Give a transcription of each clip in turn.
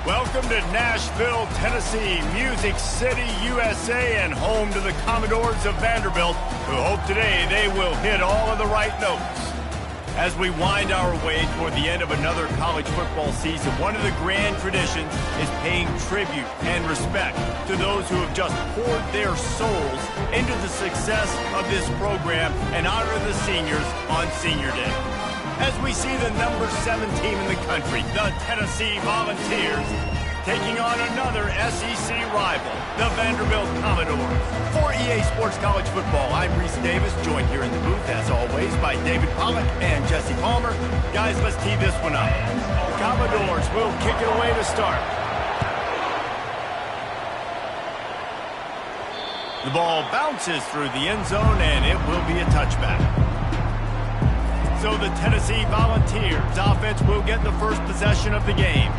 Welcome to Nashville, Tennessee, Music City, USA, and home to the Commodores of Vanderbilt, who hope today they will hit all of the right notes. As we wind our way toward the end of another college football season, one of the grand traditions is paying tribute and respect to those who have just poured their souls into the success of this program and honor the seniors on Senior Day. As we see the number 7 team in the country, the Tennessee Volunteers, taking on another SEC rival, the Vanderbilt Commodores. For EA Sports College Football, I'm Reese Davis, joined here in the booth, as always, by David Pollack and Jesse Palmer. Guys, let's tee this one up. The Commodores will kick it away to start. The ball bounces through the end zone, and it will be a touchback. So the Tennessee Volunteers offense will get the first possession of the game.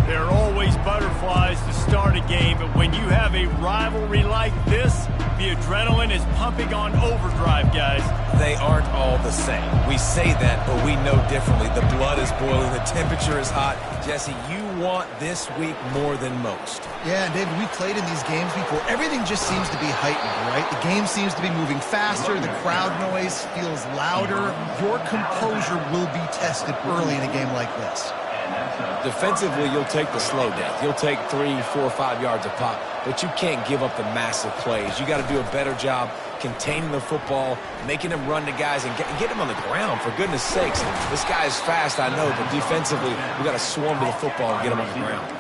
There are always butterflies to start a game, but when you have a rivalry like this, the adrenaline is pumping on overdrive, guys. They aren't all the same. We say that, but we know differently. The blood is boiling. The temperature is hot. Jesse, you want this week more than most. Yeah, and David, we played in these games before. Everything just seems to be heightened, right? The game seems to be moving faster. The crowd noise feels louder. Your composure will be tested early in a game like this. Defensively, you'll take the slow death. You'll take 3, 4, 5 yards a pop, but you can't give up the massive plays. You got to do a better job containing the football, making them run to guys, and get them on the ground, for goodness sakes. This guy is fast, I know, but defensively, we got to swarm to the football and get him on the ground.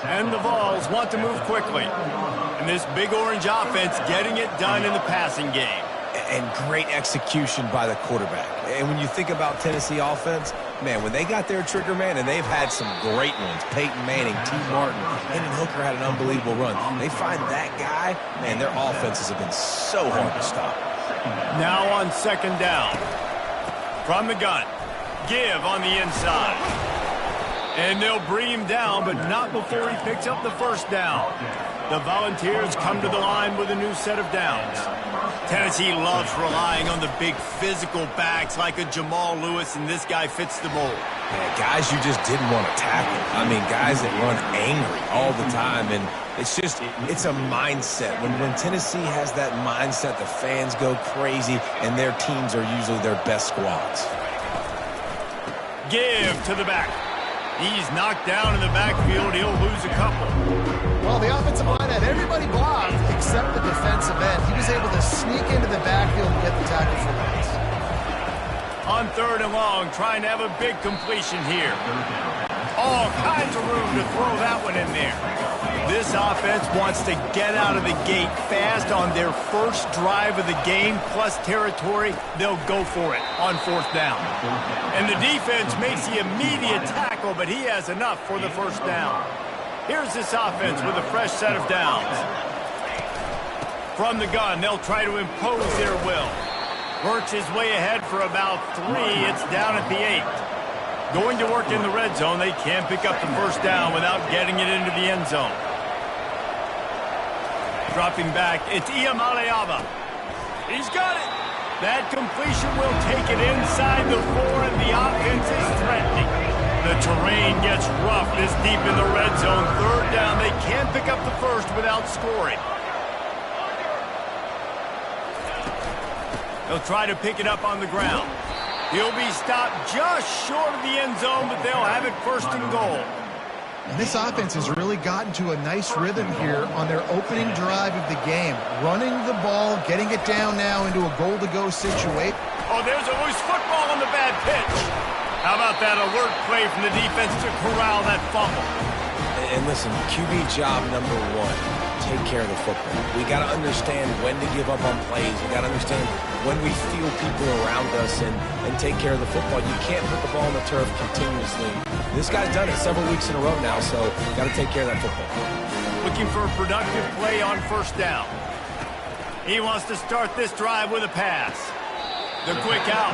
And the Vols want to move quickly. And this Big Orange offense getting it done in the passing game. And great execution by the quarterback. And when you think about Tennessee offense, man, when they got their trigger man, and they've had some great ones, Peyton Manning, T. Martin, Hendon Hooker had an unbelievable run. They find that guy, man, their offenses have been so hard to stop. Now on second down. From the gun. Give on the inside. And they'll bring him down, but not before he picks up the first down. The Volunteers come to the line with a new set of downs. Tennessee loves relying on the big physical backs like a Jamal Lewis, and this guy fits the mold. Yeah, guys you just didn't want to tackle. I mean, guys that run angry all the time, and it's a mindset. When Tennessee has that mindset, the fans go crazy, and their teams are usually their best squads. Give to the back. He's knocked down in the backfield. He'll lose a couple. Well, the offensive line had everybody blocked except the defensive end. He was able to sneak into the backfield and get the tackle for once. On third and long, trying to have a big completion here. All kinds of room to throw that one in there. This offense wants to get out of the gate fast on their first drive of the game, plus territory. They'll go for it on fourth down. And the defense makes the immediate tackle, but he has enough for the first down. Here's this offense with a fresh set of downs. From the gun, they'll try to impose their will. Works his way ahead for about 3. It's down at the 8. Going to work in the red zone. They can't pick up the first down without getting it into the end zone. Dropping back, it's Iamaleava. He's got it. That completion will take it inside the 4, and the offense is threatening. The terrain gets rough this deep in the red zone. Third down, they can't pick up the first without scoring. They'll try to pick it up on the ground. He'll be stopped just short of the end zone, but they'll have it first and goal. And this offense has really gotten to a nice rhythm here on their opening drive of the game. Running the ball, getting it down now into a goal-to-go situation. Oh, there's a loose football on the bad pitch. How about that alert play from the defense to corral that fumble? And listen, QB job number 1. Take care of the football. We got to understand when to give up on plays. We got to understand when we feel people around us and take care of the football. You can't put the ball on the turf continuously. This guy's done it several weeks in a row now, so got to take care of that football. Looking for a productive play on first down. He wants to start this drive with a pass. The quick out.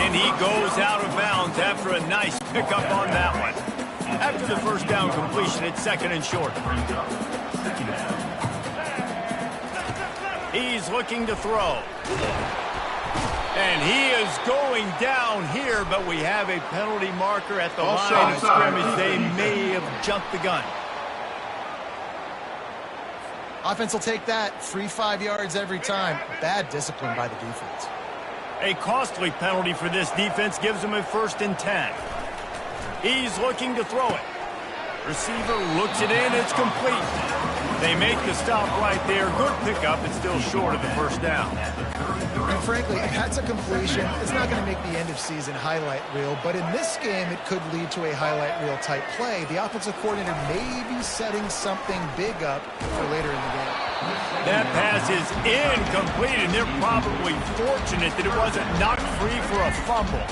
And he goes out of bounds after a nice pickup on that one. After the first down completion, it's second and short. He's looking to throw. And he is going down here, but we have a penalty marker at the line of scrimmage. They may have jumped the gun. Offense will take that. Free 5 yards every time. Bad discipline by the defense. A costly penalty for this defense gives them a 1st and 10. He's looking to throw it. Receiver looks it in. It's complete. They make the stop right there. Good pickup. It's still short of the 1st down. And frankly, if that's a completion, it's not going to make the end-of-season highlight reel, but in this game, it could lead to a highlight reel type play. The offensive coordinator may be setting something big up for later in the game. That pass is incomplete, and they're probably fortunate that it wasn't knocked free for a fumble.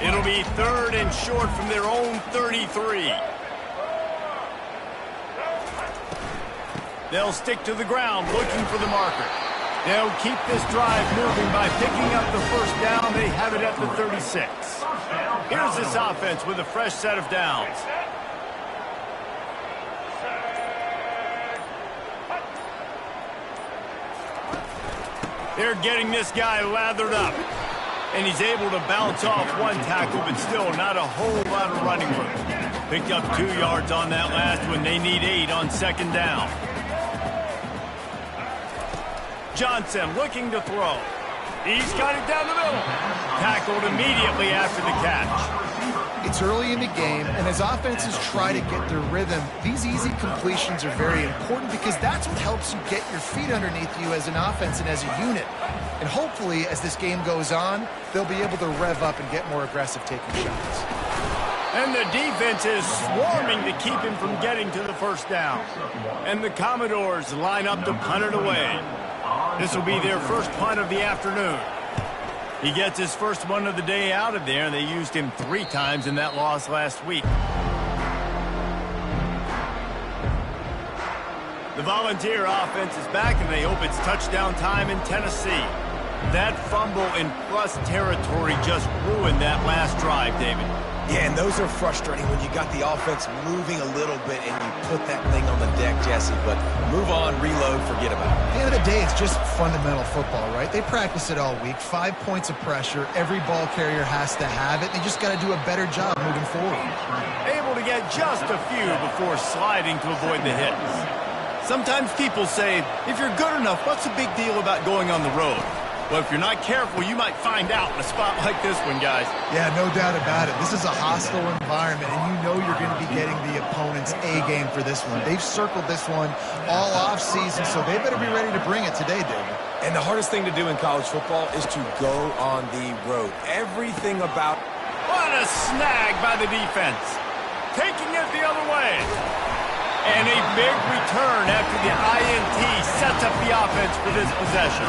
It'll be 3rd and short from their own 33. They'll stick to the ground looking for the marker. They'll keep this drive moving by picking up the 1st down. They have it at the 36. Here's this offense with a fresh set of downs. They're getting this guy lathered up. And he's able to bounce off one tackle, but still not a whole lot of running room. Picked up 2 yards on that last one. They need 8 on 2nd down. Johnson looking to throw. He's got it down the middle. Tackled immediately after the catch. It's early in the game, and as offenses try to get their rhythm, these easy completions are very important because that's what helps you get your feet underneath you as an offense and as a unit. And hopefully, as this game goes on, they'll be able to rev up and get more aggressive taking shots. And the defense is swarming to keep him from getting to the 1st down. And the Commodores line up to punt it away. This will be their 1st punt of the afternoon. He gets his 1st one of the day out of there, and they used him 3 times in that loss last week. The Volunteer offense is back, and they hope it's touchdown time in Tennessee. That fumble in plus territory just ruined that last drive, David. Yeah, and those are frustrating when you got the offense moving a little bit and you put that thing on the deck, Jesse. But move on, reload, forget about it. At the end of the day, it's just fundamental football, right? They practice it all week. 5 points of pressure. Every ball carrier has to have it. They just got to do a better job moving forward. Able to get just a few before sliding to avoid the hits. Sometimes people say, if you're good enough, what's the big deal about going on the road? Well, if you're not careful, you might find out in a spot like this one, guys. Yeah, no doubt about it. This is a hostile environment, and you know you're going to be getting the opponent's A game for this one. They've circled this one all offseason, so they better be ready to bring it today, David. And the hardest thing to do in college football is to go on the road. Everything about... What a snag by the defense. Taking it the other way. And a big return after the INT sets up the offense for this possession.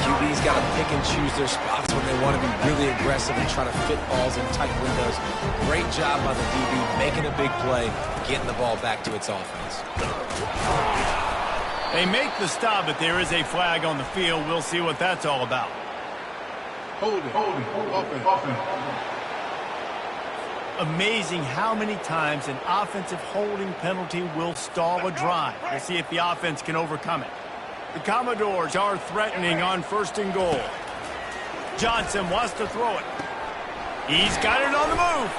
QB's got to pick and choose their spots when they want to be really aggressive and try to fit balls in tight windows. Great job by the DB, making a big play, getting the ball back to its offense. They make the stop, but there is a flag on the field. We'll see what that's all about. Hold it, offense. Amazing how many times an offensive holding penalty will stall a drive. We'll see if the offense can overcome it. The Commodores are threatening on 1st and goal. Johnson wants to throw it. He's got it on the move.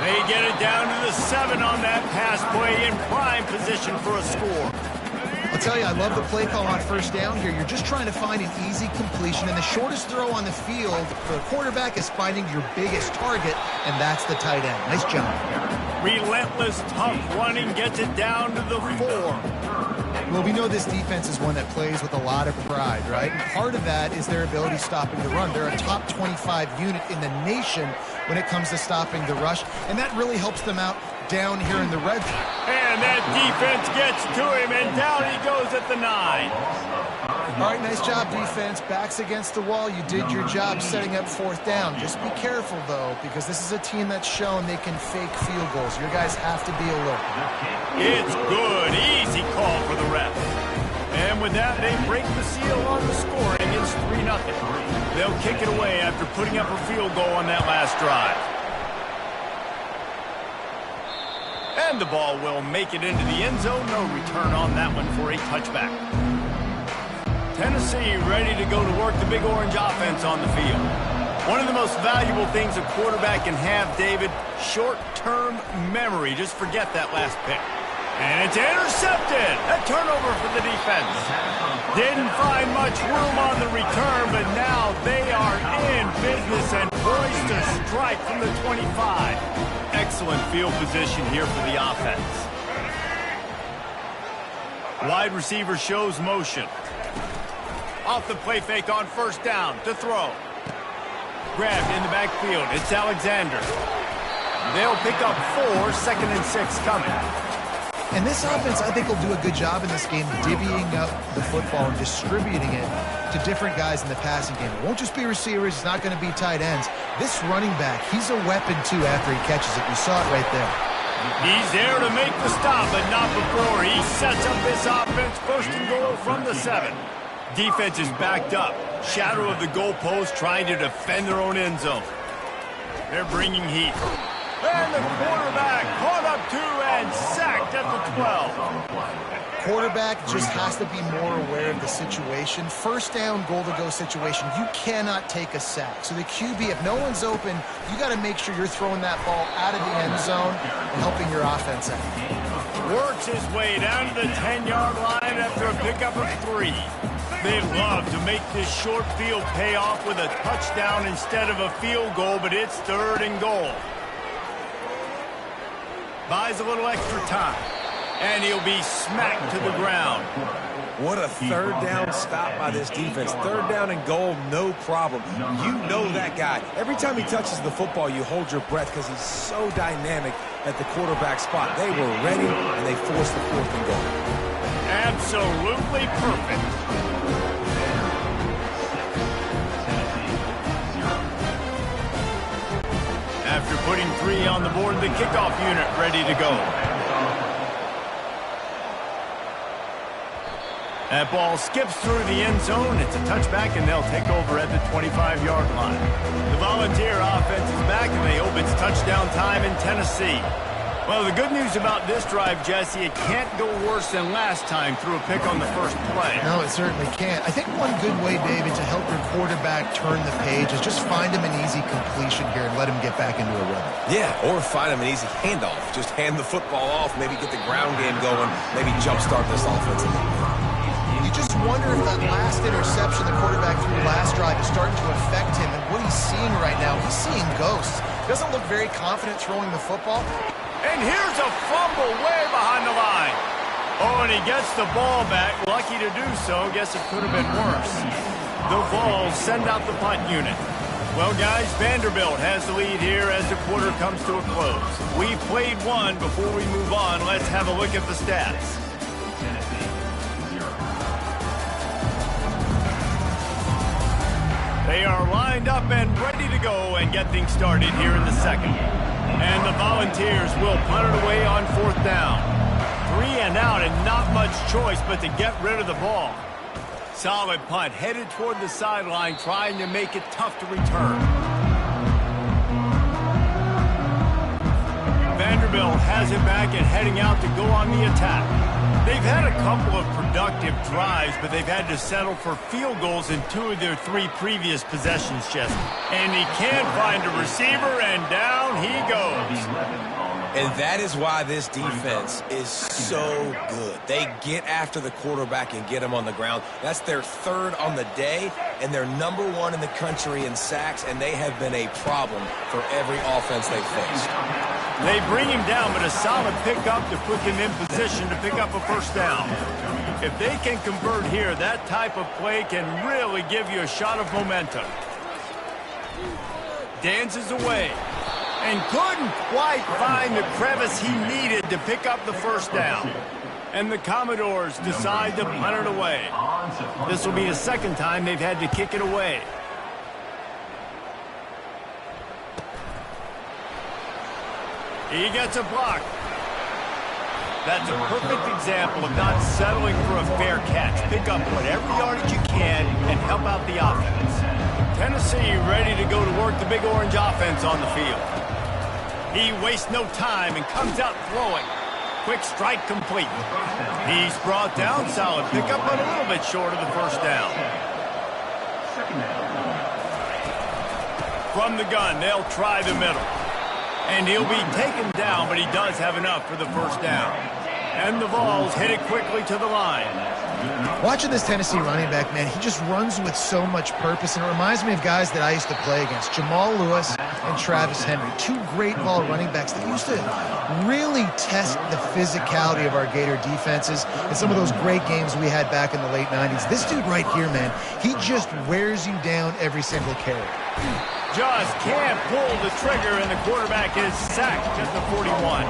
They get it down to the 7 on that pass play in prime position for a score. I'll tell you, I love the play call on 1st down here. You're just trying to find an easy completion, and the shortest throw on the field for the quarterback is finding your biggest target, and that's the tight end. Nice job. Relentless, tough running gets it down to the 4. Well, we know this defense is one that plays with a lot of pride, right? And part of that is their ability stopping the run. They're a top 25 unit in the nation when it comes to stopping the rush, and that really helps them out down here in the red zone. And that defense gets to him, and down he goes at the 9. All right, nice job, defense. Backs against the wall. You did your job setting up 4th down. Just be careful, though, because this is a team that's shown they can fake field goals. Your guys have to be alert. It's good. Easy call for the ref. And with that, they break the seal on the scoring. It's 3-0. They'll kick it away after putting up a field goal on that last drive. And the ball will make it into the end zone. No return on that one for a touchback. Tennessee ready to go to work the Big Orange offense on the field. One of the most valuable things a quarterback can have, David, short-term memory. Just forget that last pick. And it's intercepted. A turnover for the defense. Didn't find much room on the return, but now they are in business and poised to strike from the 25. Excellent field position here for the offense. Wide receiver shows motion. Off the play fake on first down to throw. Grabbed in the backfield. It's Alexander. They'll pick up 4, 2nd and 6 coming. And this offense, I think, will do a good job in this game divvying up the football and distributing it to different guys in the passing game. It won't just be receivers. It's not going to be tight ends. This running back, he's a weapon, too, after he catches it. You saw it right there. He's there to make the stop, but not before. He sets up this offense, 1st and goal from the 7. Defense is backed up. Shadow of the goalpost, trying to defend their own end zone. They're bringing heat. And the quarterback caught up 2 and sacked at the 12. Quarterback just has to be more aware of the situation. 1st down, goal-to-go situation. You cannot take a sack. So the QB, if no one's open, you got to make sure you're throwing that ball out of the end zone and helping your offense out. Works his way down to the 10-yard line after a pickup of 3. They'd love to make this short field pay off with a touchdown instead of a field goal, but it's 3rd and goal. Buys a little extra time, and he'll be smacked to the ground. What a 3rd down stop by this defense. 3rd down and goal, no problem. You know that guy. Every time he touches the football, you hold your breath because he's so dynamic at the quarterback spot. They were ready, and they forced the 4th and goal. Absolutely perfect. After putting 3 on the board, the kickoff unit ready to go. That ball skips through the end zone. It's a touchback, and they'll take over at the 25-yard line. The Volunteer offense is back, and they hope it's touchdown time in Tennessee. Well, the good news about this drive, Jesse, it can't go worse than last time through a pick on the first play. No, it certainly can't. I think one good way, David, to help your quarterback turn the page is just find him an easy completion here and let him get back into a rhythm. Yeah, or find him an easy handoff. Just hand the football off, maybe get the ground game going, maybe jumpstart this offense a little bit. You just wonder if that last interception the quarterback threw last drive is starting to affect him, and what he's seeing right now, he's seeing ghosts. Doesn't look very confident throwing the football. And here's a fumble way behind the line. Oh, and he gets the ball back. Lucky to do so. Guess it could have been worse. The Vols send out the punt unit. Well, guys, Vanderbilt has the lead here as the quarter comes to a close. We played 1 before we move on. Let's have a look at the stats. They are lined up and ready to go and get things started here in the 2nd. And the Volunteers will punt it away on 4th down. 3 and out, and not much choice but to get rid of the ball. Solid punt, headed toward the sideline, trying to make it tough to return. Vanderbilt has it back and heading out to go on the attack. They've had a couple of productive drives, but they've had to settle for field goals in 2 of their 3 previous possessions, Jesse. And he can't find a receiver, and down he goes. And that is why this defense is so good. They get after the quarterback and get him on the ground. That's their 3rd on the day, and they're #1 in the country in sacks, and they have been a problem for every offense they've faced. They bring him down, but a solid pickup to put them in position to pick up a 1st down. If they can convert here, that type of play can really give you a shot of momentum. Dances away and couldn't quite find the crevice he needed to pick up the 1st down. And the Commodores decide to punt it away. This will be the 2nd time they've had to kick it away. He gets a block. That's a perfect example of not settling for a fair catch. Pick up whatever yardage you can and help out the offense. Tennessee ready to go to work the Big Orange offense on the field. He wastes no time and comes out throwing. Quick strike complete. He's brought down, solid pickup, but a little bit short of the first down. From the gun, they'll try the middle. And he'll be taken down, but he does have enough for the first down. And the Vols hit it quickly to the line. Watching this Tennessee running back, man, he just runs with so much purpose, and it reminds me of guys that I used to play against, Jamal Lewis and Travis Henry, two great ball running backs that used to really test the physicality of our Gator defenses and some of those great games we had back in the late 90s. This dude right here, man, he just wears you down every single carry. Just can't pull the trigger, and the quarterback is sacked at the 41.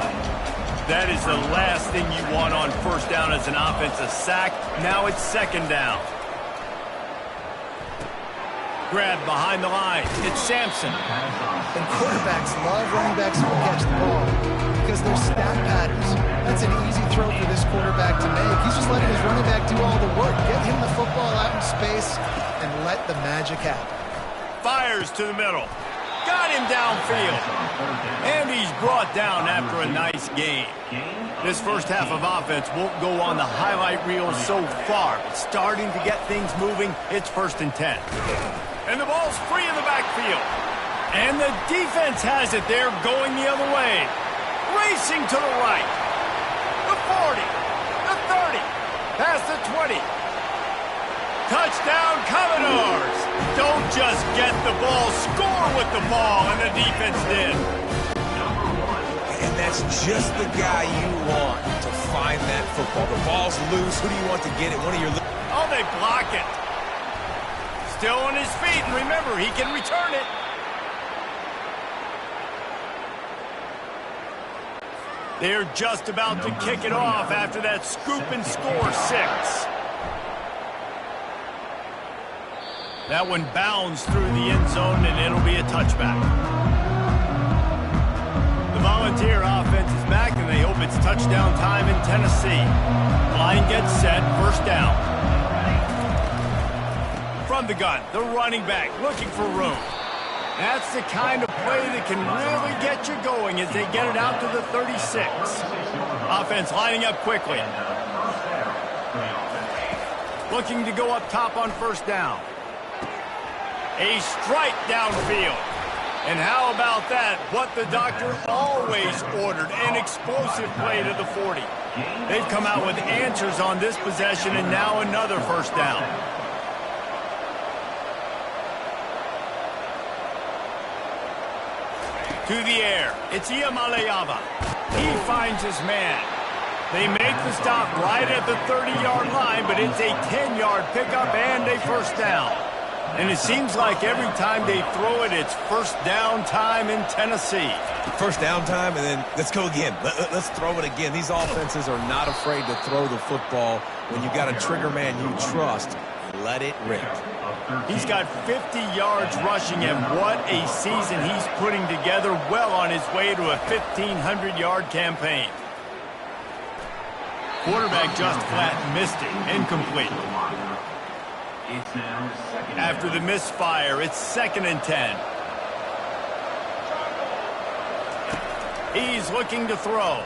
That is the last thing you want on first down as an offensive sack. Now it's second down. Grab behind the line. It's Sampson. And quarterbacks love running backs who catch the ball because they're stat patterns. That's an easy throw for this quarterback to make. He's just letting his running back do all the work. Get him the football out in space and let the magic happen. Fires to the middle. Got him downfield. And he's brought down after a nice game. This first half of offense won't go on the highlight reel so far, but starting to get things moving, it's 1st and 10. And the ball's free in the backfield. And the defense has it there, going the other way. Racing to the right. The 40. The 30. Past the 20. Touchdown, Commodores! Don't just get the ball, score with the ball, and the defense did. And that's just the guy you want to find that football. The ball's loose. Who do you want to get it? One of your... Oh, they block it. Still on his feet, and remember, he can return it. They're just about to kick it off after that scoop and score 6. That one bounds through the end zone, and it'll be a touchback. The Volunteer offense is back, and they hope it's touchdown time in Tennessee. Line gets set, first down. From the gun, the running back looking for room. That's the kind of play that can really get you going as they get it out to the 36. Offense lining up quickly. Looking to go up top on first down. A strike downfield. And how about that? What the doctor always ordered, an explosive play to the 40. They've come out with answers on this possession, and now another first down. To the air. It's Iamaleava. He finds his man. They make the stop right at the 30-yard line, but it's a 10-yard pickup and a first down. And it seems like every time they throw it, it's first down time in Tennessee. First down time, and then let's go again. Let's throw it again. These offenses are not afraid to throw the football when you've got a trigger man you trust. Let it rip. He's got 50 yards rushing, and what a season he's putting together, well on his way to a 1,500-yard campaign. Quarterback just flat missed it, incomplete. After the misfire, it's 2nd and 10. He's looking to throw.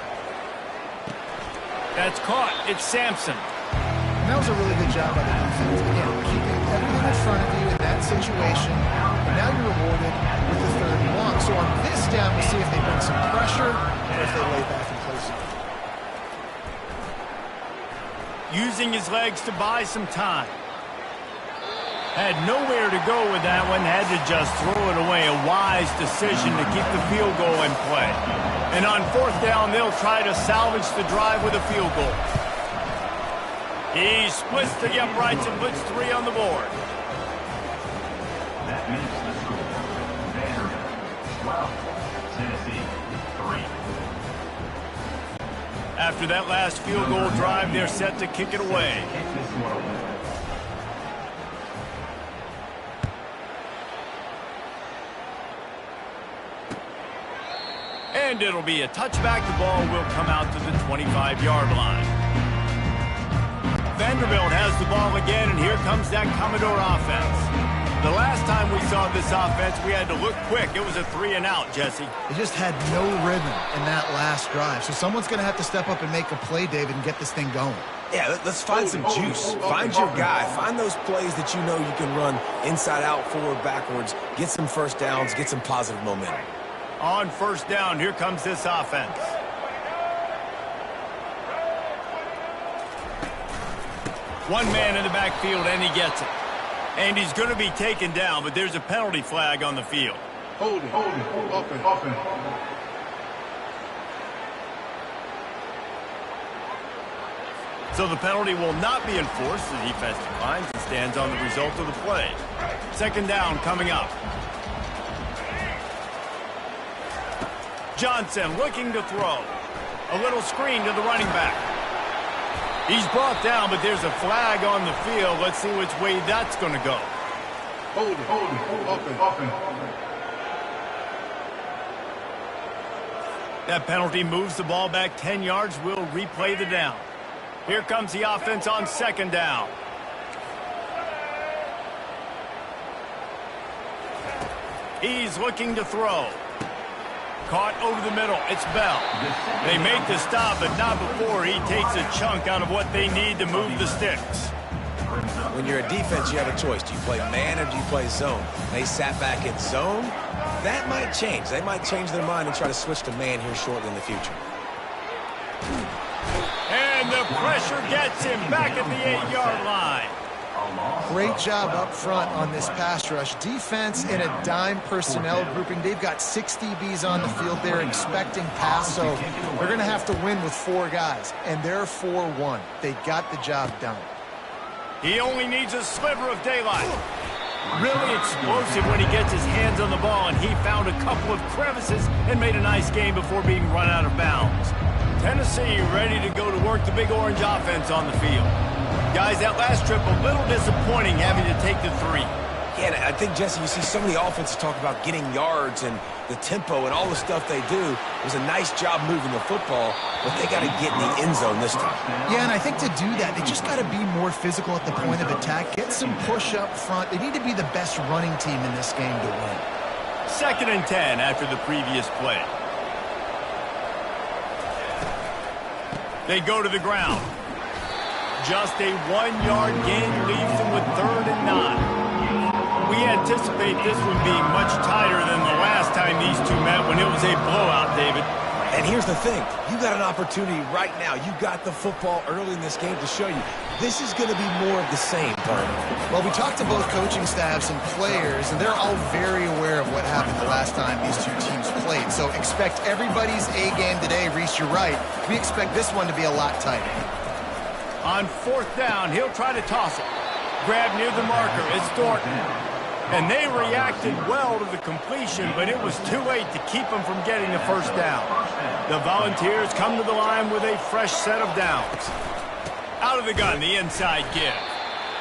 That's caught. It's Sampson. And that was a really good job by the defense. Again, keeping everything in front of you in that situation. And now you're rewarded with the 3rd and long. So on this down, we'll see if they bring some pressure or if they lay back and play some. Using his legs to buy some time. Had nowhere to go with that one, had to just throw it away. A wise decision to keep the field goal in play. And on 4th down, they'll try to salvage the drive with a field goal. He splits the uprights and puts 3 on the board. That makes the score. Vanderbilt 12, Tennessee 3. After that last field goal drive, they're set to kick it away. And it'll be a touchback. The ball will come out to the 25-yard line. Vanderbilt has the ball again, and here comes that Commodore offense. The last time we saw this offense, we had to look quick. It was a 3-and-out, Jesse. They just had no rhythm in that last drive. So someone's going to have to step up and make a play, David, and get this thing going. Yeah, let's find some juice. Find your guy. Find those plays that you know you can run inside out, forward, backwards. Get some first downs. Get some positive momentum. On first down, here comes this offense. One man in the backfield, and he gets it. And he's going to be taken down, but there's a penalty flag on the field. Hold it. Offense. So the penalty will not be enforced. The defense declines and stands on the result of the play. Second down coming up. Johnson looking to throw. A little screen to the running back. He's brought down, but there's a flag on the field. Let's see which way that's going to go. Hold it. Offense. That penalty moves the ball back 10 yards. We'll replay the down. Here comes the offense on second down. He's looking to throw. Caught over the middle. It's Bell. They make the stop, but not before he takes a chunk out of what they need to move the sticks. When you're a defense, you have a choice. Do you play man or do you play zone? They sat back in zone. That might change. They might change their mind and try to switch to man here shortly in the future. And the pressure gets him back at the 8-yard line. Great job up front on this pass rush. Defense in a dime personnel grouping. They've got 6 DBs on the field. They're expecting pass, so they're going to have to win with 4 guys. And they're 4-1. They got the job done. He only needs a sliver of daylight. Really explosive when he gets his hands on the ball, and he found a couple of crevices and made a nice game before being run out of bounds. Tennessee ready to go to work the Big Orange offense on the field. Guys, that last trip a little disappointing having to take the 3. Yeah, and I think, Jesse, you see so many offenses talk about getting yards and the tempo and all the stuff they do. It was a nice job moving the football, but they got to get in the end zone this time. Yeah, and I think to do that, they just got to be more physical at the point of attack. Get some push up front. They need to be the best running team in this game to win. 2nd and 10 after the previous play. They go to the ground. Just a 1-yard gain leaves them with 3rd and 9. We anticipate this one being much tighter than the last time these two met when it was a blowout, David. And here's the thing. You got an opportunity right now. You got the football early in this game to show you this is going to be more of the same, Tony. Well, we talked to both coaching staffs and players, and they're all very aware of what happened the last time these two teams played. So expect everybody's A game today. Reese, you're right. We expect this one to be a lot tighter. On 4th down, he'll try to toss it. Grab near the marker. It's Thornton. And they reacted well to the completion, but it was too late to keep them from getting the first down. The Volunteers come to the line with a fresh set of downs. Out of the gun, the inside give.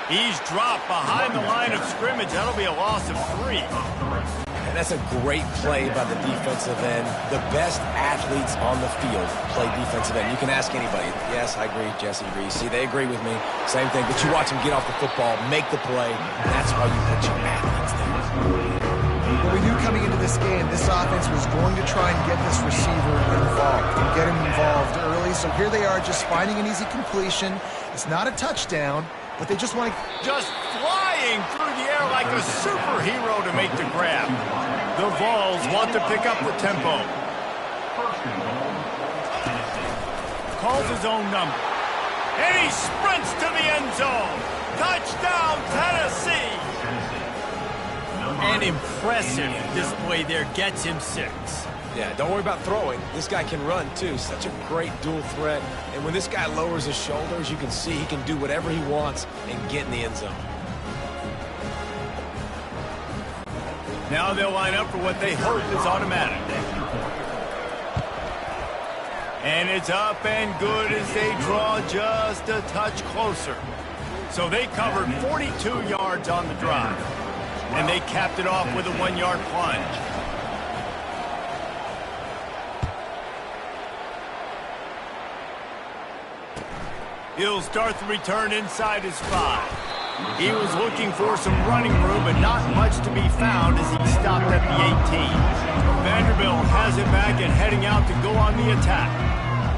He's dropped behind the line of scrimmage. That'll be a loss of 3. And that's a great play by the defensive end. The best athletes on the field play defensive end. You can ask anybody. Yes, I agree, Jesse Reese. See, they agree with me. Same thing. But you watch them get off the football, make the play. And that's why you put your athletes there. Well, we knew coming into this game, this offense was going to try and get this receiver involved and get him involved early. So here they are just finding an easy completion. It's not a touchdown, but they just want to... Just flying through the air like a superhero to make the grab. The Vols want to pick up the tempo. Calls his own number. And he sprints to the end zone. Touchdown, Tennessee. An impressive display there gets him 6. Yeah, don't worry about throwing. This guy can run, too. Such a great dual threat. And when this guy lowers his shoulders, you can see he can do whatever he wants and get in the end zone. Now they'll line up for what they hope is automatic. And it's up and good as they draw just a touch closer. So they covered 42 yards on the drive. And they capped it off with a 1-yard plunge. He'll start the return inside his 5. He was looking for some running room, but not much to be found as he stopped at the 18. Vanderbilt has it back and heading out to go on the attack.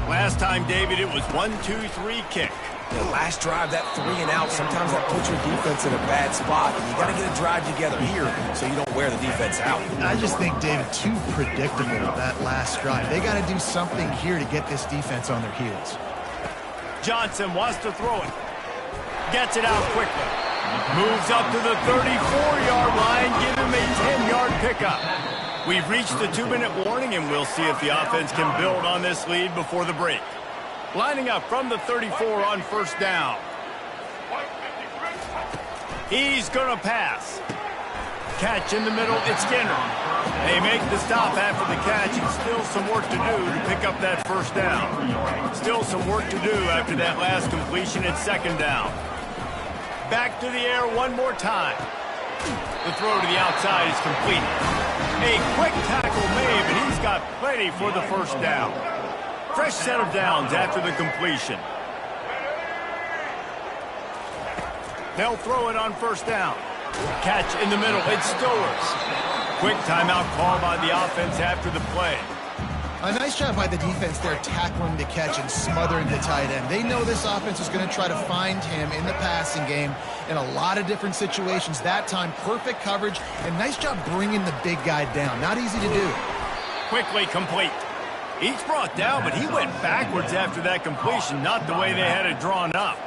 Last time, David, it was 1-2-3 kick. The last drive, that 3 and out, sometimes that puts your defense in a bad spot. And you got to get a drive together here so you don't wear the defense out. I just think, David, too predictable that last drive. They got to do something here to get this defense on their heels. Johnson wants to throw it. Gets it out quickly. Moves up to the 34-yard line. Give him a 10-yard pickup. We've reached the 2-minute warning, and we'll see if the offense can build on this lead before the break. Lining up from the 34 on first down. He's going to pass. Catch in the middle, it's Skinner. They make the stop after the catch, and still some work to do to pick up that first down. Still some work to do after that last completion at second down. Back to the air one more time. The throw to the outside is complete. A quick tackle made, but he's got plenty for the first down. Fresh set of downs after the completion. They'll throw it on first down. Catch in the middle, it's Stowers. Quick timeout call by the offense after the play. A nice job by the defense there tackling the catch and smothering the tight end. They know this offense is going to try to find him in the passing game in a lot of different situations. That time, perfect coverage, and nice job bringing the big guy down. Not easy to do. Quickly complete. He's brought down, but he went backwards after that completion, not the way they had it drawn up.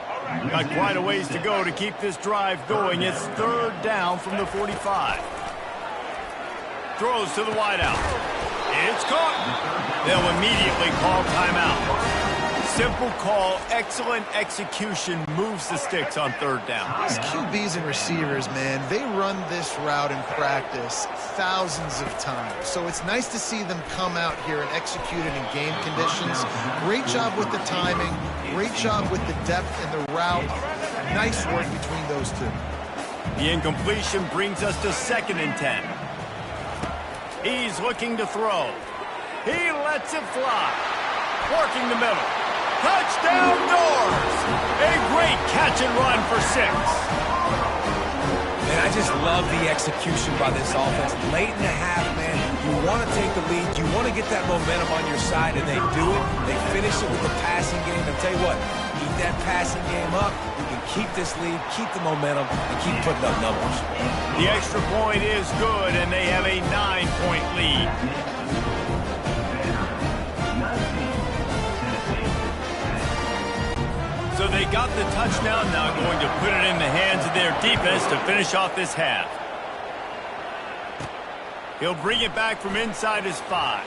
Got quite a ways to go to keep this drive going. It's third down from the 45. Throws to the wideout. It's caught. They'll immediately call timeout. Simple call, excellent execution, moves the sticks on third down. These QBs and receivers, man, they run this route in practice thousands of times. So it's nice to see them come out here and execute it in game conditions. Great job with the timing. Great job with the depth in the route. Nice work between those two. The incompletion brings us to 2nd and 10. He's looking to throw. He lets it fly. Working the middle. Touchdown doors! A great catch and run for 6. And I just love the execution by this offense. Late in the half, man, you want to take the lead. You want to get that momentum on your side, and they do it. They finish it with the passing game. And tell you what, keep that passing game up. You can keep this lead, keep the momentum, and keep putting up numbers. The extra point is good, and they have a 9-point lead. So they got the touchdown, now going to put it in the hands of their defense to finish off this half. He'll bring it back from inside his 5.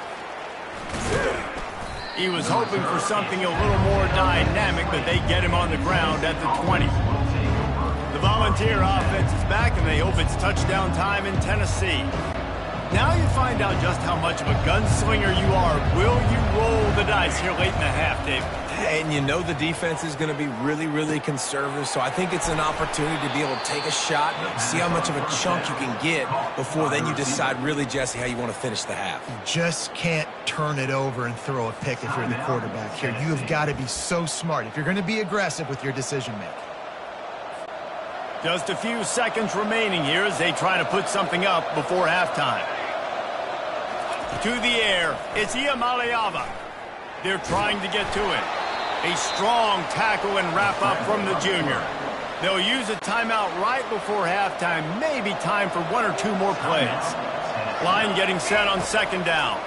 He was hoping for something a little more dynamic, but they get him on the ground at the 20. The Volunteer offense is back, and they hope it's touchdown time in Tennessee. Now you find out just how much of a gunslinger you are. Will you roll the dice here late in the half, Dave? And you know the defense is going to be really, really conservative, so I think it's an opportunity to be able to take a shot, see how much of a chunk you can get before then you decide really, Jesse, how you want to finish the half. You just can't turn it over and throw a pick if you're the quarterback here. You have got to be so smart if you're going to be aggressive with your decision-making. Just a few seconds remaining here as they try to put something up before halftime. To the air, it's Iamaleava. They're trying to get to it. A strong tackle and wrap up from the junior. They'll use a timeout right before halftime. Maybe time for 1 or 2 more plays. Line getting set on 2nd down.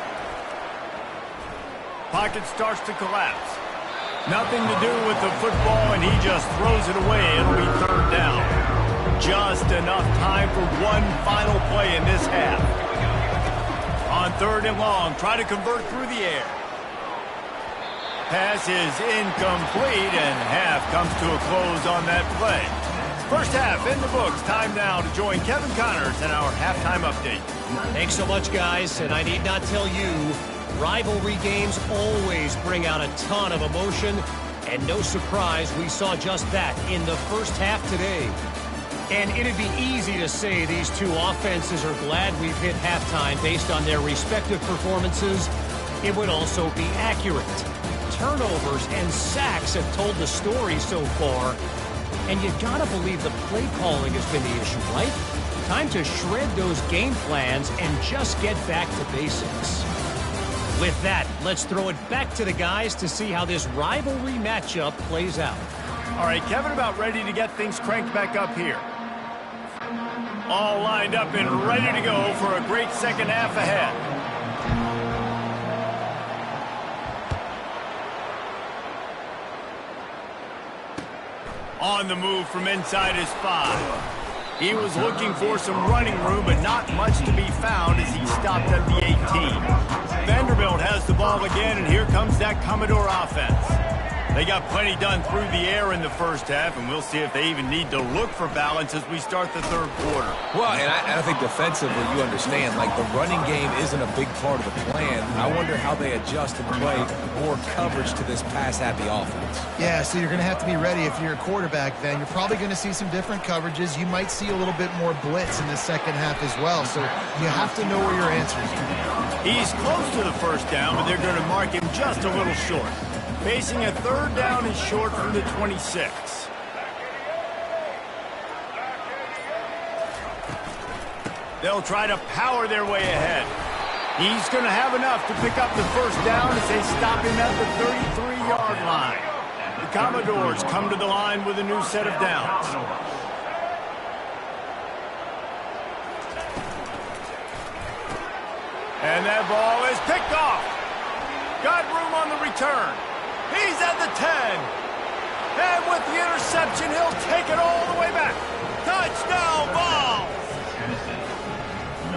Pocket starts to collapse. Nothing to do with the football, and he just throws it away. It'll be 3rd down. Just enough time for one final play in this half. On 3rd and long, try to convert through the air. Pass is incomplete, and half comes to a close on that play. First half in the books. Time now to join Kevin Connors in our halftime update. Thanks so much, guys, and I need not tell you, rivalry games always bring out a ton of emotion, and no surprise, we saw just that in the first half today. And it'd be easy to say these two offenses are glad we've hit halftime based on their respective performances. It would also be accurate. Turnovers and sacks have told the story so far. And you gotta believe the play calling has been the issue, right? Time to shred those game plans and just get back to basics. With that, let's throw it back to the guys to see how this rivalry matchup plays out. All right, Kevin, about ready to get things cranked back up here. All lined up and ready to go for a great second half ahead. On the move from inside his 5. He was looking for some running room, but not much to be found as he stopped at the 18. Vanderbilt has the ball again, and here comes that Commodore offense. They got plenty done through the air in the first half, and we'll see if they even need to look for balance as we start the third quarter. Well, and I think defensively, you understand, like the running game isn't a big part of the plan. I wonder how they adjust and play more coverage to this pass-happy offense. Yeah, so you're going to have to be ready if you're a quarterback then. You're probably going to see some different coverages. You might see a little bit more blitz in the second half as well, so you have to know where your answers are. He's close to the first down, but they're going to mark him just a little short. Facing a third down is short from the 26. They'll try to power their way ahead. He's going to have enough to pick up the first down as they stop him at the 33-yard line. The Commodores come to the line with a new set of downs. And that ball is picked off. Got room on the return. He's at the 10. And with the interception, he'll take it all the way back. Touchdown ball.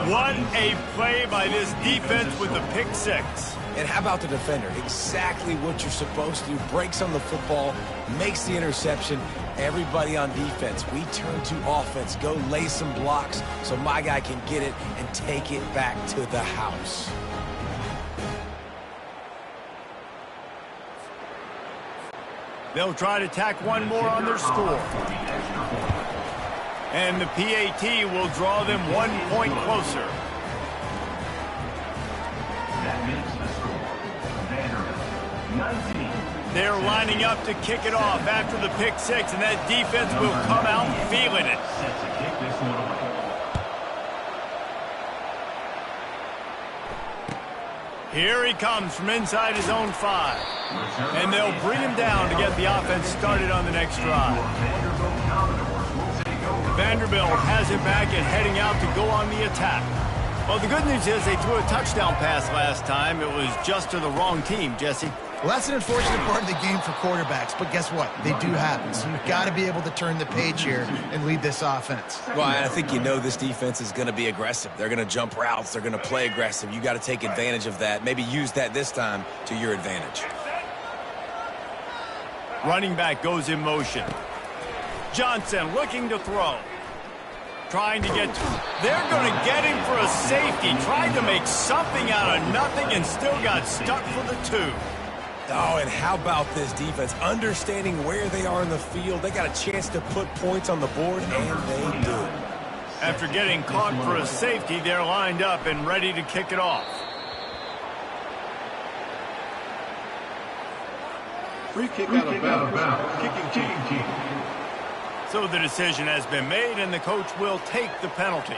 What a play by this defense with the pick 6. And how about the defender? Exactly what you're supposed to do. Breaks on the football, makes the interception. Everybody on defense, we turn to offense. Go lay some blocks so my guy can get it and take it back to the house. They'll try to tack one more on their score. And the PAT will draw them 1 point closer. That makes the score. Vanderbilt, 19. They're lining up to kick it off after the pick 6, and that defense will come out feeling it. Set to kick this one away. Here he comes from inside his own 5. And they'll bring him down to get the offense started on the next drive. Vanderbilt has it back and heading out to go on the attack. Well, the good news is they threw a touchdown pass last time. It was just to the wrong team, Jesse. Well, that's an unfortunate part of the game for quarterbacks, but guess what? They do happen, so you've got to be able to turn the page here and lead this offense. Well, I think you know this defense is going to be aggressive. They're going to jump routes. They're going to play aggressive. You got to take advantage of that. Maybe use that this time to your advantage. Running back goes in motion. Johnson looking to throw. Trying to get to. They're going to get him for a safety. Tried to make something out of nothing and still got stuck for the 2. Oh, and how about this defense? Understanding where they are in the field. They got a chance to put points on the board, and they do. After getting caught for a safety, they're lined up and ready to kick it off. Free kick out of bounds. Kicking team. So the decision has been made, and the coach will take the penalty.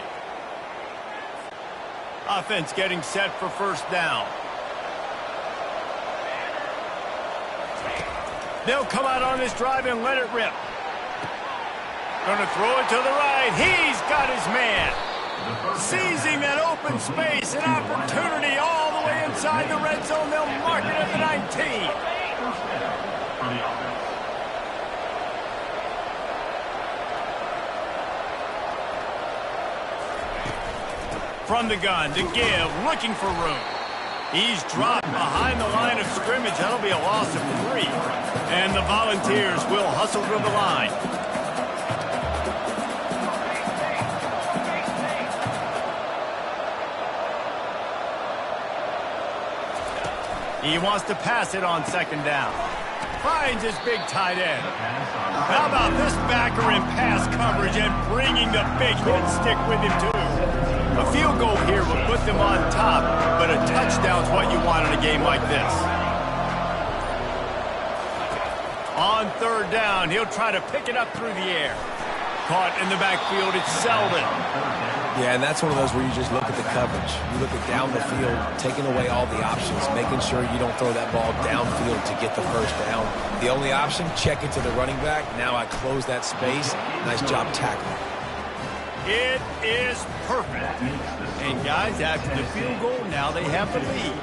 Offense getting set for first down. They'll come out on this drive and let it rip. Going to throw it to the right. He's got his man. Seizing that open space, an opportunity all the way inside the red zone. They'll mark it at the 19. From the gun to give, looking for room. He's dropped behind the line of scrimmage. That'll be a loss of 3. And the Volunteers will hustle to the line. He wants to pass it on second down. Finds his big tight end. How about this backer in pass coverage and bringing the big hit stick with him too? A field goal here will put them on top, but a touchdown's what you want in a game like this. On third down, he'll try to pick it up through the air. Caught in the backfield, it's Selden. Yeah, and that's one of those where you just look at the coverage. You look at down the field, taking away all the options, making sure you don't throw that ball downfield to get the first down. The only option, check it to the running back. Now I close that space. Nice job tackling. It is perfect. And guys, after the field goal, now they have the lead.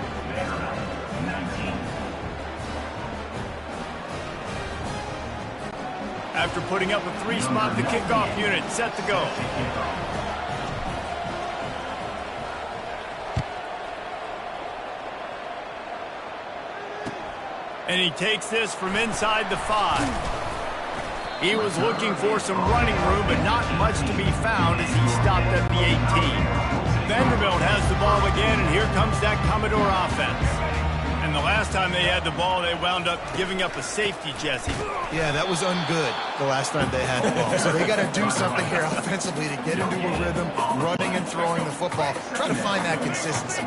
After putting up a 3-spot, the kickoff unit set to go. And he takes this from inside the 5. He was looking for some running room, but not much to be found as he stopped at the 18. Vanderbilt has the ball again, and here comes that Commodore offense. And the last time they had the ball, they wound up giving up a safety, Jesse. Yeah, that was ungood the last time they had the ball. So they got to do something here offensively to get into a rhythm, running and throwing the football. Try to find that consistency.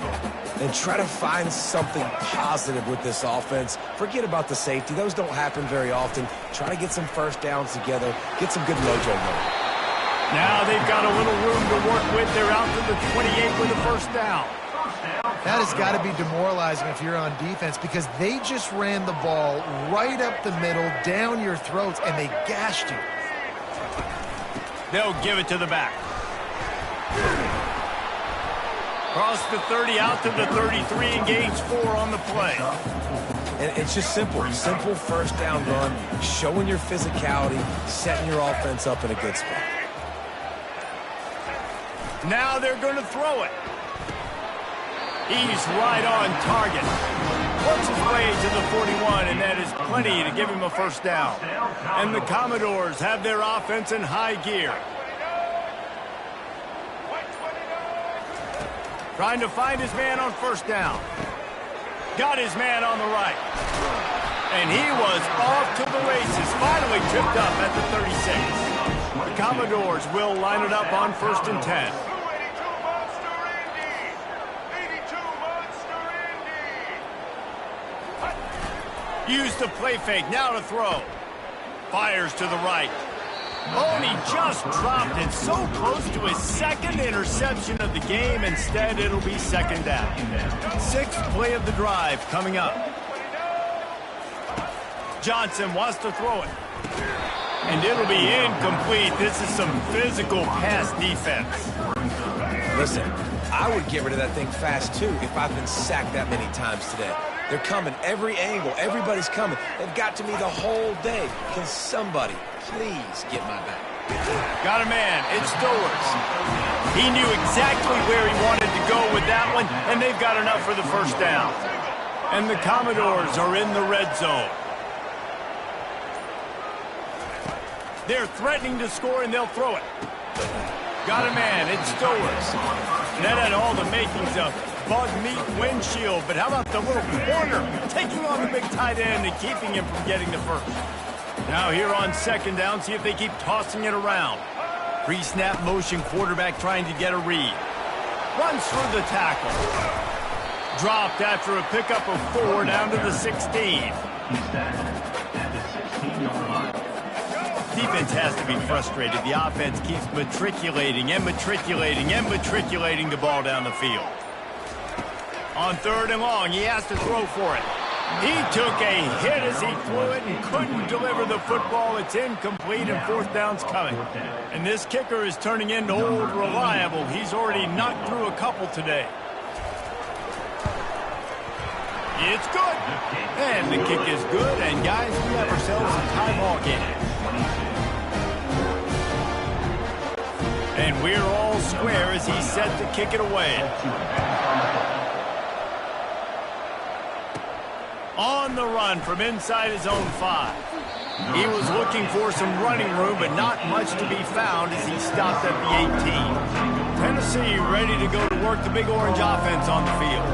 And try to find something positive with this offense. Forget about the safety. Those don't happen very often. Try to get some first downs together. Get some good mojo going. Now they've got a little room to work with. They're out to the 28 with a first down. That has got to be demoralizing if you're on defense because they just ran the ball right up the middle, down your throats, and they gashed you. They'll give it to the back. Cross the 30 out to the 33 and gains 4 on the play. And it's just simple. Simple first down run, showing your physicality, setting your offense up in a good spot. Now they're going to throw it. He's right on target. Works his way to the 41, and that is plenty to give him a first down. And the Commodores have their offense in high gear. Trying to find his man on first down. Got his man on the right. And he was off to the races. Finally tripped up at the 36. The Commodores will line it up on 1st and 10. Used the play fake, now to throw. Fires to the right. Oh, and he just dropped it so close to his second interception of the game. Instead, it'll be second down. 6th play of the drive coming up. Johnson wants to throw it. And it'll be incomplete. This is some physical pass defense. Listen, I would get rid of that thing fast, too, if I've been sacked that many times today. They're coming every angle. Everybody's coming. They've got to me the whole day. Can somebody please get my back? Got a man. It's Stowers. He knew exactly where he wanted to go with that one, and they've got enough for the first down. And the Commodores are in the red zone. They're threatening to score, and they'll throw it. Got a man. It's Stowers. That had all the makings of bug meat windshield, but how about the little corner taking on the big tight end and keeping him from getting the first? Now here on second down, see if they keep tossing it around. Pre-snap motion quarterback trying to get a read. Runs through the tackle. Dropped after a pickup of 4 down to the 16. Defense has to be frustrated. The offense keeps matriculating and matriculating and matriculating the ball down the field. On 3rd and long, he has to throw for it. He took a hit as he threw it and couldn't deliver the football. It's incomplete, and 4th down's coming. And this kicker is turning into old reliable. He's already knocked through a couple today. It's good. And the kick is good. And, guys, we have ourselves a tie ball game. And we're all square as he's set to kick it away. On the run from inside his own 5. He was looking for some running room, but not much to be found as he stopped at the 18. Tennessee ready to go to work the Big Orange offense on the field.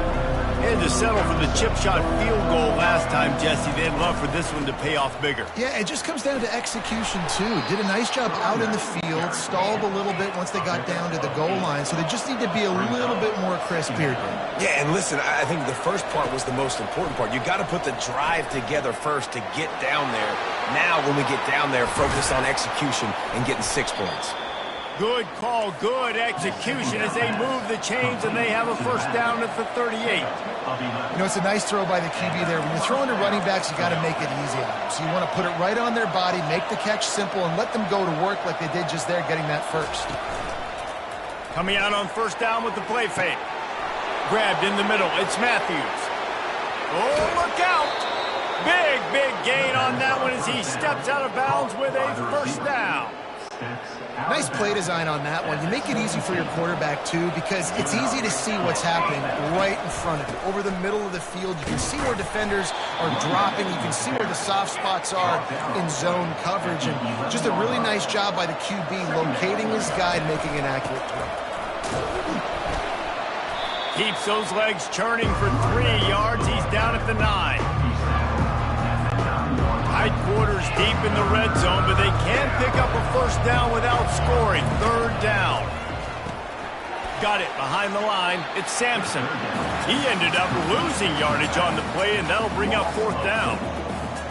Had to settle for the chip shot field goal last time, Jesse. They'd love for this one to pay off bigger. Yeah, it just comes down to execution, too. Did a nice job out in the field, stalled a little bit once they got down to the goal line, so they just need to be a little bit more crisp here. Yeah, and listen, I think the first part was the most important part. You got to put the drive together first to get down there. Now, when we get down there, focus on execution and getting 6 points. Good call, good execution as they move the chains, and they have a first down at the 38. You know, it's a nice throw by the QB there. When you're throwing to running backs, you got to make it easy on them. So you want to put it right on their body, make the catch simple, and let them go to work like they did just there, getting that first. Coming out on first down with the play fake. Grabbed in the middle. It's Matthews. Oh, look out! Big gain on that one as he steps out of bounds with a first down. Nice play design on that one. You make it easy for your quarterback, too, because it's easy to see what's happening right in front of you. Over the middle of the field, you can see where defenders are dropping. You can see where the soft spots are in zone coverage. And just a really nice job by the QB locating his guy and making an accurate throw. Keeps those legs churning for 3 yards. He's down at the 9. Tight quarters deep in the red zone, but they can't pick up a first down without scoring. Third down. Got it behind the line. It's Sampson. He ended up losing yardage on the play, and that'll bring up fourth down.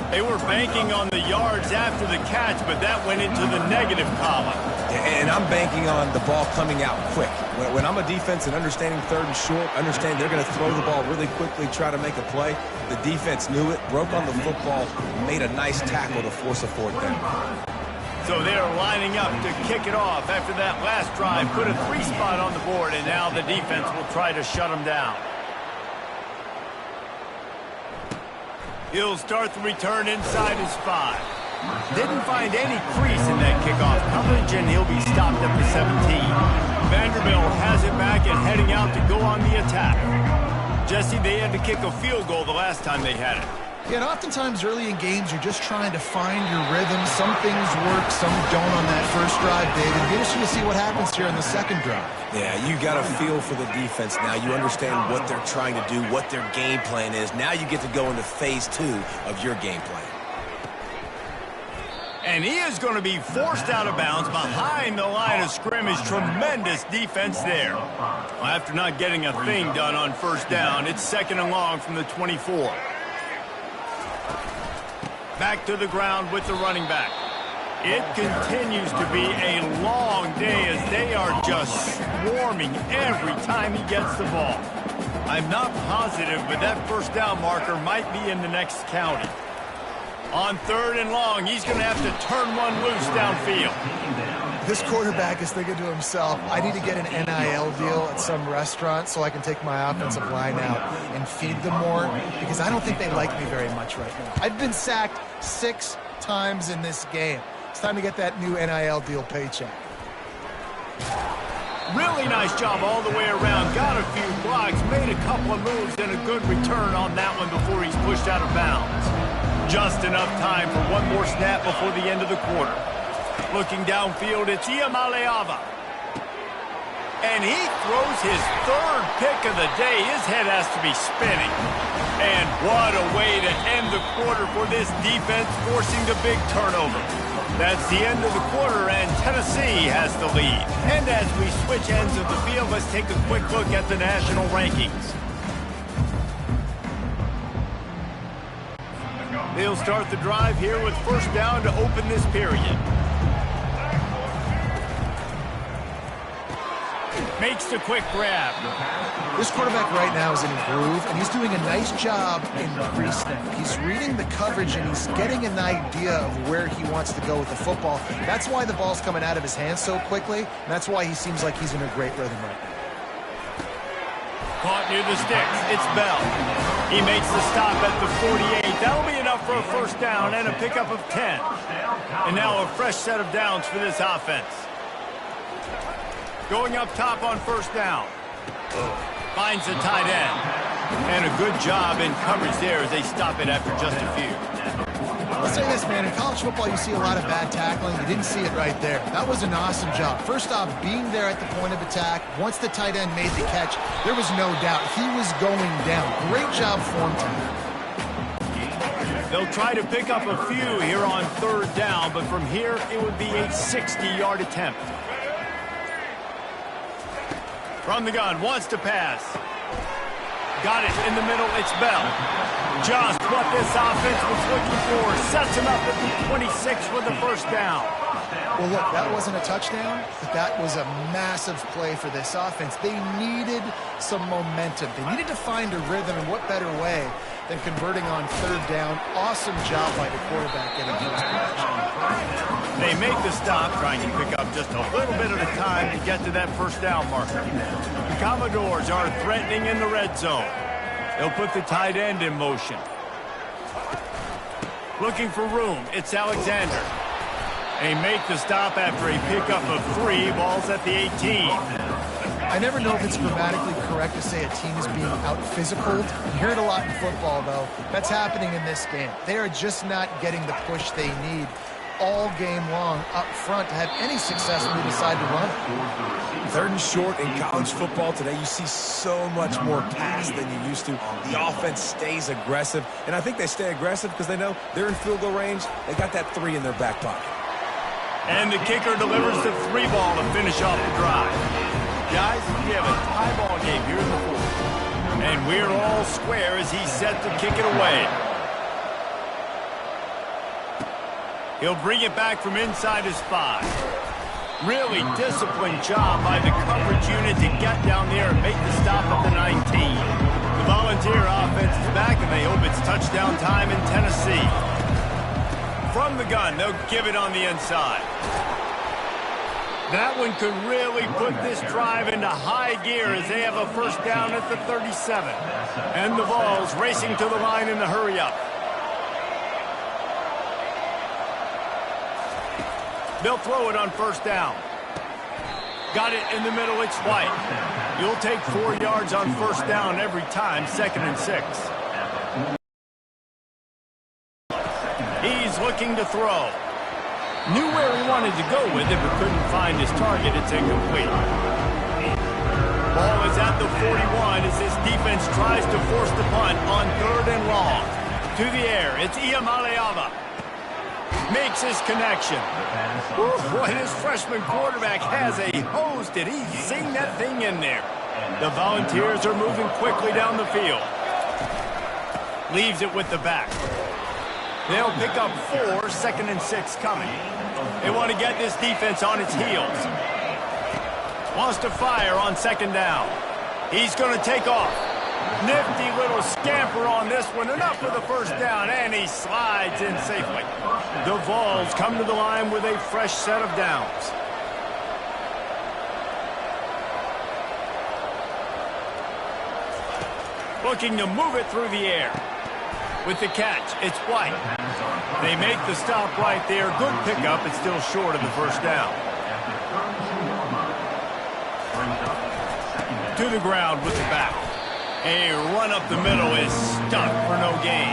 They were banking on the yards after the catch, but that went into the negative column. And I'm banking on the ball coming out quick. When I'm a defense and understanding third and short, understand they're going to throw the ball really quickly, try to make a play. The defense knew it, broke on the football, made a nice tackle to force a fourth down. So they're lining up to kick it off after that last drive. Put a 3 spot on the board, and now the defense will try to shut them down. He'll start the return inside his 5. Didn't find any crease in that kickoff coverage, and he'll be stopped at the 17. Vanderbilt has it back and heading out to go on the attack. Jesse, they had to kick a field goal the last time they had it. Yeah, and oftentimes early in games, you're just trying to find your rhythm. Some things work, some don't on that first drive, David. It'll be interesting to see what happens here in the second drive. Yeah, you got a feel for the defense now. You understand what they're trying to do, what their game plan is. Now you get to go into phase 2 of your game plan. And he is going to be forced out of bounds behind the line of scrimmage. Tremendous defense there. Well, after not getting a thing done on first down, it's second and long from the 24. Back to the ground with the running back. It continues to be a long day as they are just swarming every time he gets the ball. I'm not positive, but that first down marker might be in the next county. On third and long, he's going to have to turn one loose downfield. This quarterback is thinking to himself, I need to get an NIL deal at some restaurant so I can take my offensive line out and feed them more, because I don't think they like me very much right now. I've been sacked 6 times in this game. It's time to get that new NIL deal paycheck. Really nice job all the way around. Got a few blocks, made a couple of moves, and a good return on that one before he's pushed out of bounds. Just enough time for one more snap before the end of the quarter. Looking downfield, it's Iamaleava. And he throws his 3rd pick of the day. His head has to be spinning. And what a way to end the quarter for this defense, forcing the big turnover. That's the end of the quarter, and Tennessee has the lead. And as we switch ends of the field, let's take a quick look at the national rankings. They'll start the drive here with first down to open this period. Makes the quick grab. This quarterback right now is in a groove, and he's doing a nice job in pre-snap. He's reading the coverage, and he's getting an idea of where he wants to go with the football. That's why the ball's coming out of his hands so quickly, and that's why he seems like he's in a great rhythm right now. Caught near the sticks. It's Bell. He makes the stop at the 48. That'll be enough for a first down and a pickup of 10. And now a fresh set of downs for this offense. Going up top on first down. Finds the tight end. And a good job in coverage there as they stop it after just a few. say this, man. In college football, you see a lot of bad tackling. You didn't see it right there. That was an awesome job. First off, being there at the point of attack. Once the tight end made the catch, there was no doubt he was going down. Great job form tonight. They'll try to pick up a few here on third down, but from here, it would be a 60-yard attempt. From the gun, wants to pass. Got it in the middle, it's Bell. Just what this offense was looking for. Sets him up at the 26 with the first down. Well, look, that wasn't a touchdown, but that was a massive play for this offense. They needed some momentum. They needed to find a rhythm, and what better way than converting on third down. Awesome job by the quarterback getting first production. They make the stop, trying to pick up just a little bit at a time to get to that first down marker. The Commodores are threatening in the red zone. They'll put the tight end in motion. Looking for room, it's Alexander. They make the stop after a pickup of 3. Ball's at the 18. I never know if it's grammatically correct to say a team is being out-physicaled. You hear it a lot in football, though. That's happening in this game. They are just not getting the push they need all game long up front to have any success when they decide to run. Third and short in college football today, you see so much more pass than you used to. The offense stays aggressive, and I think they stay aggressive because they know they're in field goal range. They got that 3 in their back pocket. And the kicker delivers the 3 ball to finish off the drive. Guys, we have a tie ball game here in the fourth. And we're all square as he's set to kick it away. He'll bring it back from inside his 5. Really disciplined job by the coverage unit to get down there and make the stop at the 19. The Volunteer offense is back, and they hope it's touchdown time in Tennessee. From the gun, they'll give it on the inside. That one could really put this drive into high gear as they have a first down at the 37. And the Vols racing to the line in the hurry-up. They'll throw it on first down. Got it in the middle, it's White. You'll take 4 yards on first down every time, 2nd and 6. He's looking to throw. Knew where he wanted to go with it, but couldn't find his target. It's incomplete. Ball is at the 41 as his defense tries to force the punt on 3rd and long. To the air, it's Iamaleava. Makes his connection. Boy, this freshman quarterback has a hose. Did he sing that thing in there? The Volunteers are moving quickly down the field. Leaves it with the back. They'll pick up 4, 2nd and 6 coming. They want to get this defense on its heels. Wants to fire on 2nd down. He's going to take off. Nifty little scamper on this one. Enough for the first down, and he slides in safely. The Vols come to the line with a fresh set of downs. Looking to move it through the air. With the catch, it's White. They make the stop right there. Good pickup. It's still short of the first down. To the ground with the back. A run up the middle is stuck for no gain.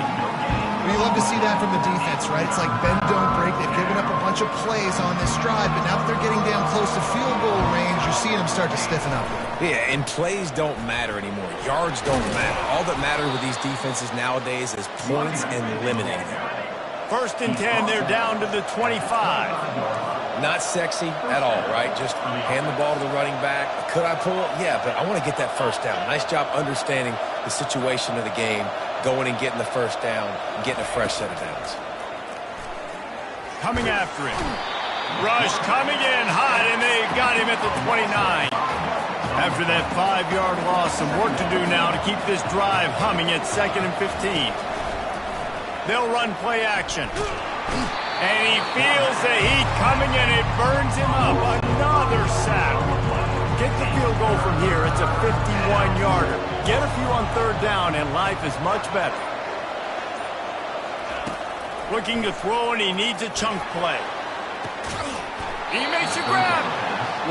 Well, you love to see that from the defense, right? It's like bend, don't break. They've given up a bunch of plays on this drive, but now that they're getting down close to field goal range, you're seeing them start to stiffen up. Yeah, and plays don't matter anymore. Yards don't matter. All that matters with these defenses nowadays is points and eliminating them. 1st and 10, they're down to the 25. Not sexy at all, right? Just hand the ball to the running back. Could I pull? Yeah, but I want to get that first down. Nice job understanding the situation of the game, going and getting the first down, and getting a fresh set of downs. Coming after him. Rush coming in hot, and they got him at the 29. After that 5-yard loss, some work to do now to keep this drive humming at 2nd and 15. They'll run play action. And he feels the heat coming, and it burns him up. Another sack. Get the field goal from here. It's a 51-yarder. Get a few on 3rd down, and life is much better. Looking to throw, and he needs a chunk play. He makes a grab.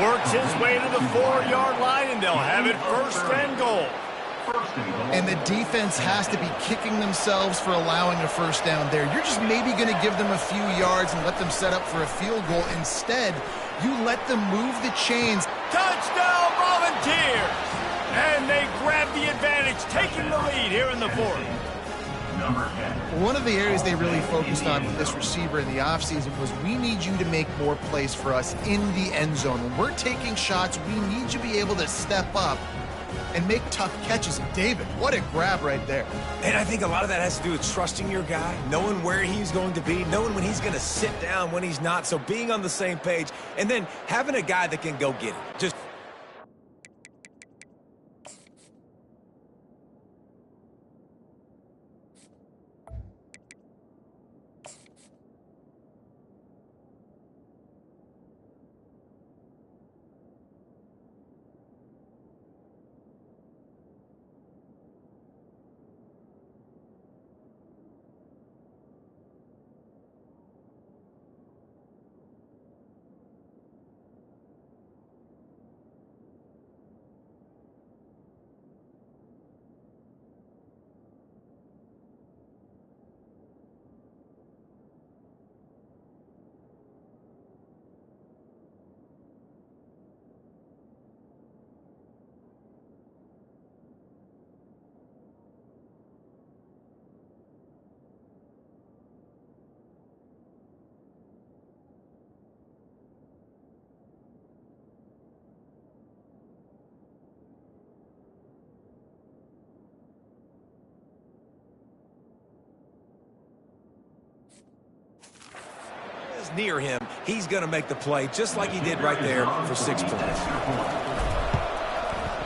Works his way to the 4-yard line, and they'll have it 1st and goal. And the defense has to be kicking themselves for allowing a first down there. You're just maybe going to give them a few yards and let them set up for a field goal. Instead, you let them move the chains. Touchdown Volunteers! And they grab the advantage, taking the lead here in the fourth. One of the areas they really focused on with this receiver in the offseason was, we need you to make more plays for us in the end zone. When we're taking shots, we need you to be able to step up and make tough catches. David, what a grab right there. And I think a lot of that has to do with trusting your guy, knowing where he's going to be, knowing when he's going to sit down, when he's not. So being on the same page, and then having a guy that can go get it. Just near him, he's going to make the play just like he did right there for 6 points.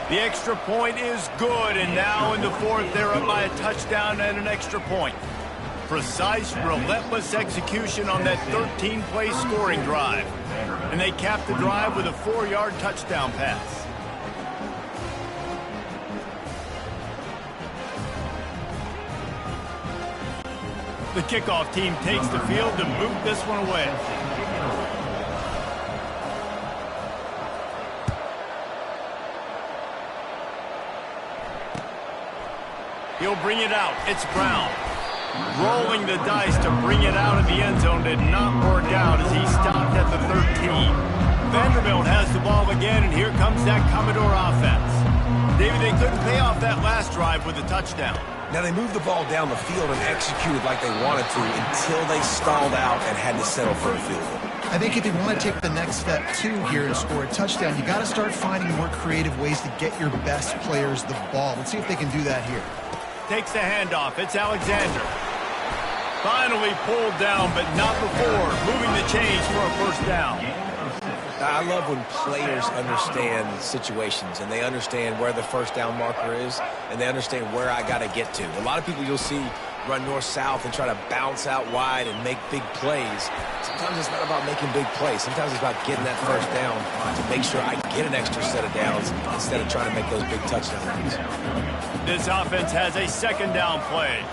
The extra point is good, and now in the fourth, they're up by a touchdown and an extra point. Precise, relentless execution on that 13-play scoring drive. And they cap the drive with a 4-yard touchdown pass. The kickoff team takes the field to boot this one away. He'll bring it out. It's Brown. Rolling the dice to bring it out of the end zone did not work out as he stopped at the 13. Vanderbilt has the ball again, and here comes that Commodore offense. David, they couldn't pay off that last drive with a touchdown. Now, they moved the ball down the field and executed like they wanted to until they stalled out and had to settle for a field goal. I think if you want to take the next step, too, here and score a touchdown, you got to start finding more creative ways to get your best players the ball. Let's see if they can do that here. Takes the handoff. It's Alexander. Finally pulled down, but not before moving the chains for a first down. I love when players understand situations and they understand where the first down marker is and they understand where I got to get to. A lot of people you'll see run north-south and try to bounce out wide and make big plays. Sometimes it's not about making big plays. Sometimes it's about getting that first down to make sure I get an extra set of downs instead of trying to make those big touchdown runs. This offense has a second down play.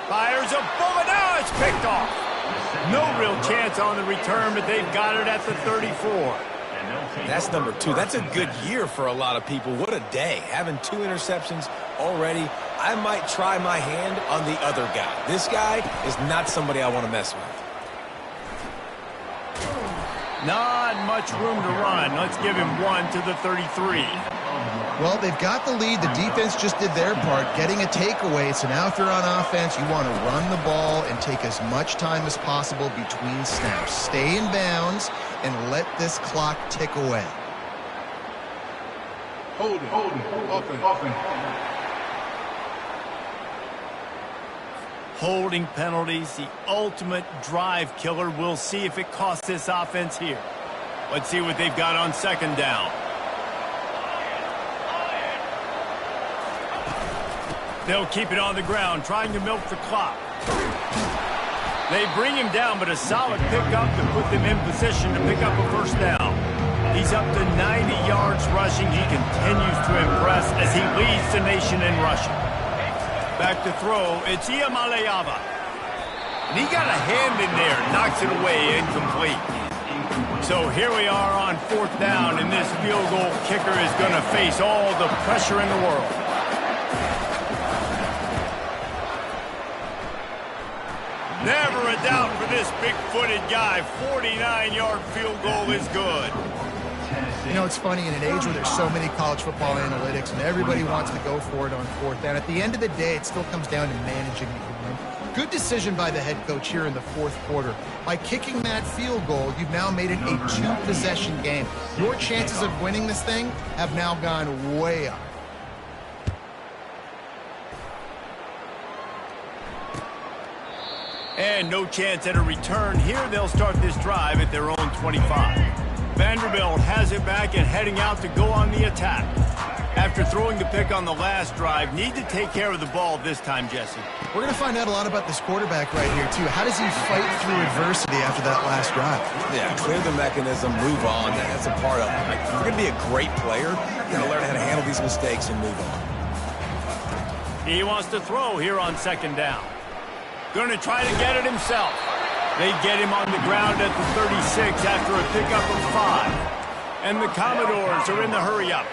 Fires a bullet. Now it's picked off. No real chance on the return, but they've got it at the 34. That's number 2. That's a good year for a lot of people. What a day. Having 2 interceptions already. I might try my hand on the other guy. This guy is not somebody I want to mess with. Not much room to run. Let's give him 1 to the 33. Well, they've got the lead. The defense just did their part, getting a takeaway. So now if you're on offense, you want to run the ball and take as much time as possible between snaps. Stay in bounds and let this clock tick away. Holding, offense. Holding penalties, the ultimate drive killer. We'll see if it costs this offense here. Let's see what they've got on second down. They'll keep it on the ground, trying to milk the clock. They bring him down, but a solid pickup to put them in position to pick up a first down. He's up to 90 yards rushing. He continues to impress as he leads the nation in rushing. Back to throw, it's Iamaleava. And he got a hand in there, knocks it away, incomplete. So here we are on 4th down, and this field goal kicker is going to face all the pressure in the world. Never a doubt for this big-footed guy. 49-yard field goal is good. You know, it's funny, in an age where there's so many college football analytics and everybody wants to go for it on 4th down, at the end of the day, it still comes down to managing the game. Good decision by the head coach here in the 4th quarter. By kicking that field goal, you've now made it a 2-possession game. Your chances of winning this thing have now gone way up. And no chance at a return here. They'll start this drive at their own 25. Vanderbilt has it back and heading out to go on the attack. After throwing the pick on the last drive, need to take care of the ball this time, Jesse. We're going to find out a lot about this quarterback right here, too. How does he fight through adversity after that last drive? Yeah, clear the mechanism, move on. That's a part of it. Like, if you're going to be a great player, you're going to learn how to handle these mistakes and move on. He wants to throw here on 2nd down. Going to try to get it himself. They get him on the ground at the 36 after a pickup of 5. And the Commodores are in the hurry-up.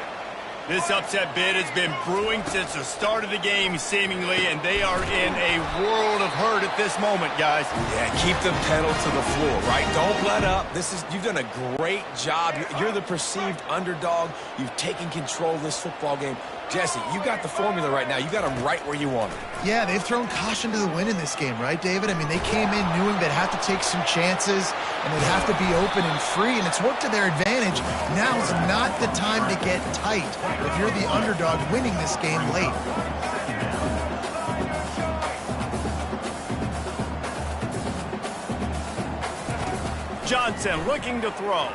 This upset bid has been brewing since the start of the game, seemingly, and they are in a world of hurt at this moment, guys. Yeah, keep the pedal to the floor, right? Don't let up. You've done a great job. You're the perceived underdog. You've taken control of this football game. Jesse, you got the formula right now. You got them right where you want them. Yeah, they've thrown caution to the wind in this game, right, David? I mean, they came in knowing they'd have to take some chances and they'd have to be open and free, and it's worked to their advantage. Now's not the time to get tight if you're the underdog winning this game late. Johnson looking to throw.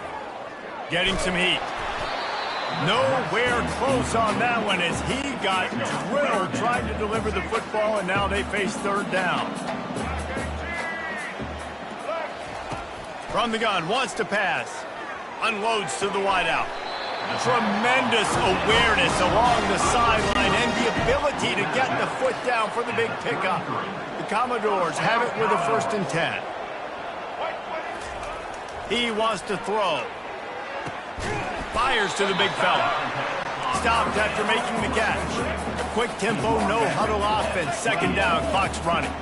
Getting some heat. Nowhere close on that one as he got drilled trying to deliver the football, and now they face 3rd down. From the gun, wants to pass. Unloads to the wideout. Tremendous awareness along the sideline and the ability to get the foot down for the big pickup. The Commodores have it with a 1st and 10. He wants to throw. Fires to the big fella. Stopped after making the catch. A quick tempo, no huddle offense. 2nd down, clock's running.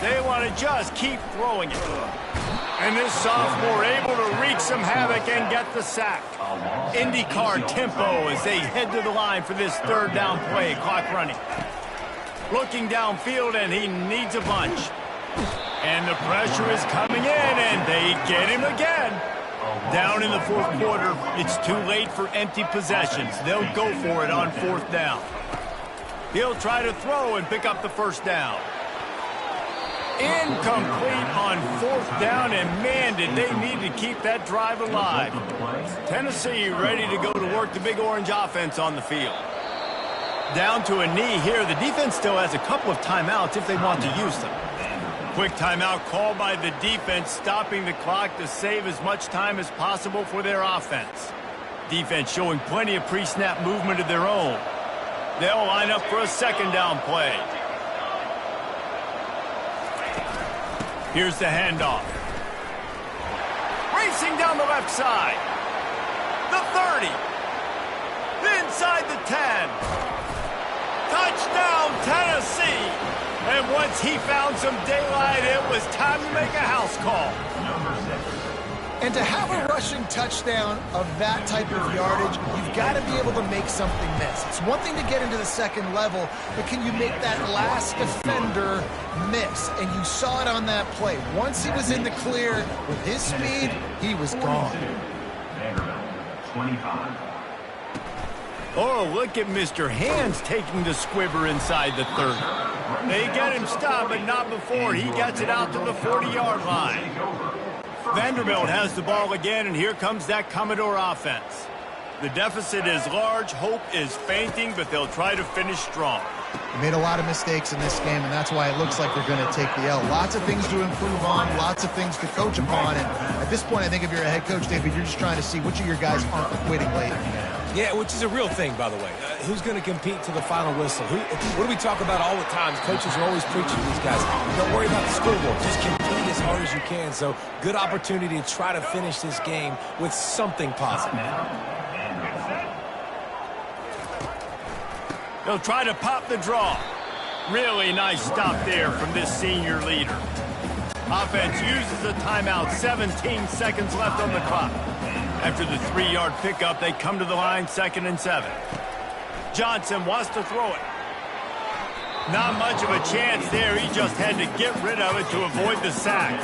They want to just keep throwing it. And this sophomore able to wreak some havoc and get the sack. IndyCar tempo as they head to the line for this 3rd down play. Clock running. Looking downfield, and he needs a bunch. And the pressure is coming in, and they get him again. Down in the 4th quarter, it's too late for empty possessions. They'll go for it on 4th down. He'll try to throw and pick up the 1st down. Incomplete on 4th down, and man, did they need to keep that drive alive. Tennessee ready to go to work the Big Orange offense on the field. Down to a knee here. The defense still has a couple of timeouts if they want to use them. Quick timeout called by the defense, stopping the clock to save as much time as possible for their offense. Defense showing plenty of pre-snap movement of their own. They'll line up for a 2nd down play. Here's the handoff. Racing down the left side. The 30. Inside the 10. Touchdown, Tennessee. And once he found some daylight, it was time to make a house call. And to have a rushing touchdown of that type of yardage, you've got to be able to make something miss. It's one thing to get into the 2nd level, but can you make that last defender miss? And you saw it on that play. Once he was in the clear with his speed, he was gone. Vanderbilt, 25. Oh, look at Mr. Hands taking the squibber inside the 30. They get him stopped, but not before he gets it out to the 40-yard line. Vanderbilt has the ball again, and here comes that Commodore offense. The deficit is large, hope is fainting, but they'll try to finish strong. They made a lot of mistakes in this game, and that's why it looks like they're going to take the L. Lots of things to improve on, lots of things to coach upon, and at this point, I think if you're a head coach, David, you're just trying to see which of your guys aren't quitting late in the game. Yeah, which is a real thing, by the way. Who's going to compete to the final whistle? What do we talk about all the time? Coaches are always preaching to these guys. Don't worry about the scoreboard. Just compete as hard as you can. So, good opportunity to try to finish this game with something positive. They'll try to pop the draw. Really nice stop there from this senior leader. Offense uses a timeout. 17 seconds left on the clock. After the 3-yard pickup, they come to the line, 2nd and 7. Johnson wants to throw it. Not much of a chance there. He just had to get rid of it to avoid the sack.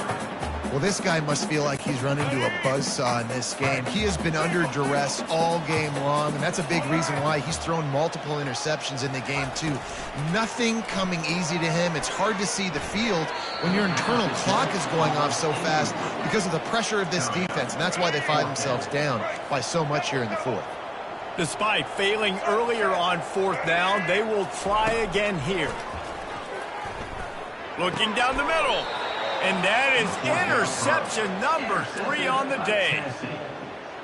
Well, this guy must feel like he's running to a buzzsaw in this game. He has been under duress all game long, and that's a big reason why he's thrown multiple interceptions in the game, too. Nothing coming easy to him. It's hard to see the field when your internal clock is going off so fast because of the pressure of this defense, and that's why they find themselves down by so much here in the 4th. Despite failing earlier on 4th down, they will try again here. Looking down the middle. And that is interception number 3 on the day.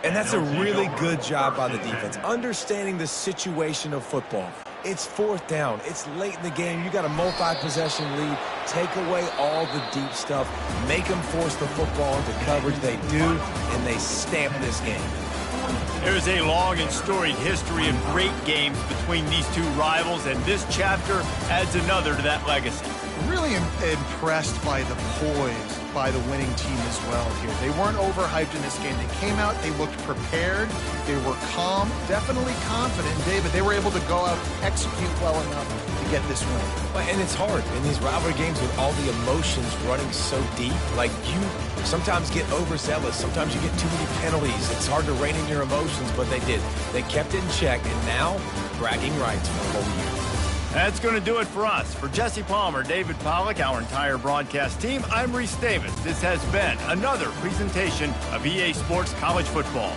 And that's a really good job by the defense, understanding the situation of football. It's 4th down. It's late in the game. You got a multi-possession lead. Take away all the deep stuff. Make them force the football into coverage. They do, and they stamp this game. There's a long and storied history of great games between these two rivals, and this chapter adds another to that legacy. Really impressed by the poise by the winning team as well here. They weren't overhyped in this game. They came out, they looked prepared, they were calm, definitely confident. And David, they were able to go out and execute well enough to get this win. And it's hard in these rivalry games with all the emotions running so deep. Like, you sometimes get overzealous. Sometimes you get too many penalties. It's hard to rein in your emotions, but they did. They kept it in check, and now bragging rights for the whole year. That's going to do it for us. For Jesse Palmer, David Pollack, our entire broadcast team, I'm Reese Davis. This has been another presentation of EA Sports College Football.